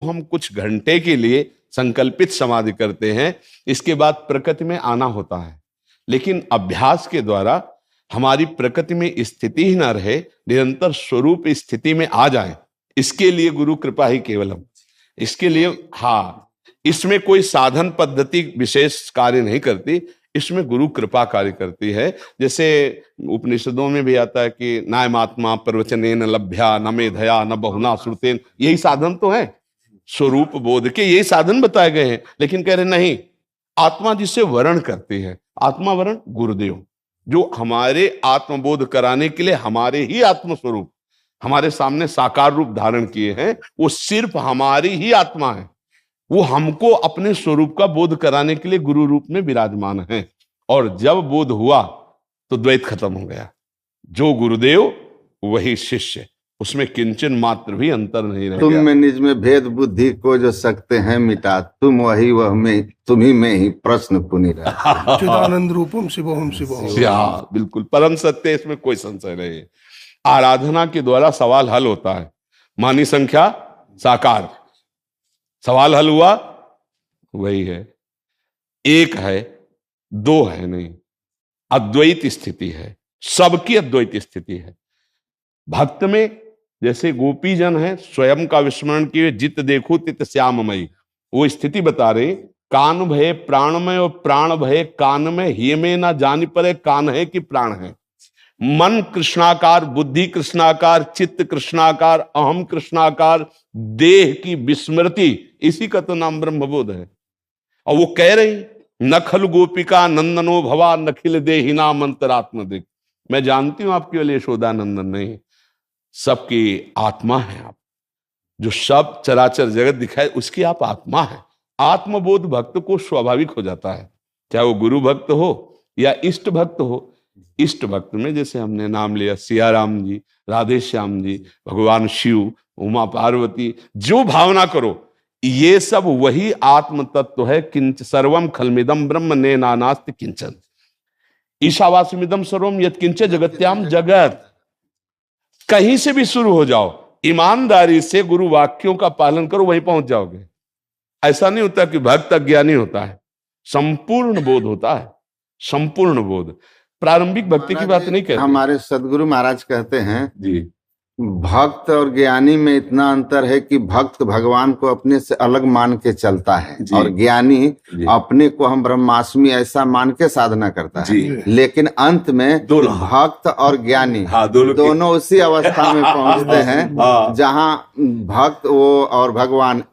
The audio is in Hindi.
हम कुछ घंटे के लिए संकल्पित समाधि करते हैं, इसके बाद प्रकृति में आना होता है। लेकिन अभ्यास के द्वारा हमारी प्रकृति में स्थिति ही ना रहे, निरंतर स्वरूप स्थिति में आ जाए, इसके लिए गुरु कृपा ही केवलम। इसके लिए इसमें कोई साधन पद्धति विशेष कार्य नहीं करती, इसमें गुरु कृपा कार्य करती है। जैसे उपनिषदों में भी आता है कि नायमात्मा प्रवचनेन लभ्या न मेधया न बहुना श्रुतेन, यही साधन तो है, स्वरूप बोध के यही साधन बताए गए हैं। लेकिन कह रहे नहीं, आत्मा जिससे वर्ण करती है, आत्मा वर्ण गुरुदेव, जो हमारे आत्मबोध कराने के लिए हमारे ही आत्मस्वरूप हमारे सामने साकार रूप धारण किए हैं, वो सिर्फ हमारी ही आत्मा है। वो हमको अपने स्वरूप का बोध कराने के लिए गुरु रूप में विराजमान है। और जब बोध हुआ तो द्वैत खत्म हो गया। जो गुरुदेव वही शिष्य, उसमें किंचन मात्र भी अंतर नहीं रह गया। तुम में निज में भेद बुद्धि को जो सकते हैं मिटा, तुम वही वह में, तुम्ही में ही प्रश्न पुनि रहा। चिदानंद रूपम शिवोहम शिवोहम। बिल्कुल परम सत्य, इसमें कोई संशय नहीं है। आराधना के द्वारा सवाल हल होता है। मानी संख्या साकार, सवाल हल हुआ, वही है, एक है, दो है नहीं, अद्वैत स्थिति है, सबकी अद्वैत स्थिति है। भक्त में जैसे गोपी जन है, स्वयं का विस्मरण किए जित देखो तित श्याममयी, वो स्थिति बता रहे, कान भय प्राणमय और प्राण भय कान में, ही में ना जान पड़े कान है कि प्राण है। मन कृष्णाकार, बुद्धि कृष्णाकार, चित्त कृष्णाकार, अहम कृष्णाकार, देह की विस्मृति, इसी का तो नाम ब्रह्मबोध है। और वो कह रही, न खल गोपिका नंदनो भवा नखिल देहिना मंतरात्म दिख। मैं जानती हूं आप केवल यशोदा नंदन नहीं, सबकी आत्मा है आप, जो सब चराचर जगत दिखाए उसकी आप आत्मा है। आत्मबोध भक्त को स्वाभाविक हो जाता है, चाहे वो गुरु भक्त हो या इष्ट भक्त हो। इष्ट भक्त में जैसे हमने नाम लिया सिया राम जी, राधे श्याम जी, भगवान शिव, उमा पार्वती, जो भावना करो, ये सब वही आत्म तत्व है। किंच सर्वम खलमिदम ब्रह्म ने नानास्ति किंचन, ईशावास्यमिदम सर्वम यत् किंच जगत्याम जगत। कहीं से भी शुरू हो जाओ, ईमानदारी से गुरु वाक्यों का पालन करो, वहीं पहुंच जाओगे। ऐसा नहीं होता कि भक्त अज्ञानी होता है, संपूर्ण बोध होता है, संपूर्ण बोध। प्रारंभिक भक्ति की बात नहीं कहते। हमारे सदगुरु महाराज कहते हैं जी, भक्त और ज्ञानी में इतना अंतर है कि भक्त भगवान को अपने से अलग मान के चलता है, और ज्ञानी अपने को हम ब्रह्मास्मि ऐसा मान के साधना करता है। लेकिन अंत में भक्त और ज्ञानी दोनों उसी अवस्था में पहुंचते हैं जहां भक्त वो और भगवान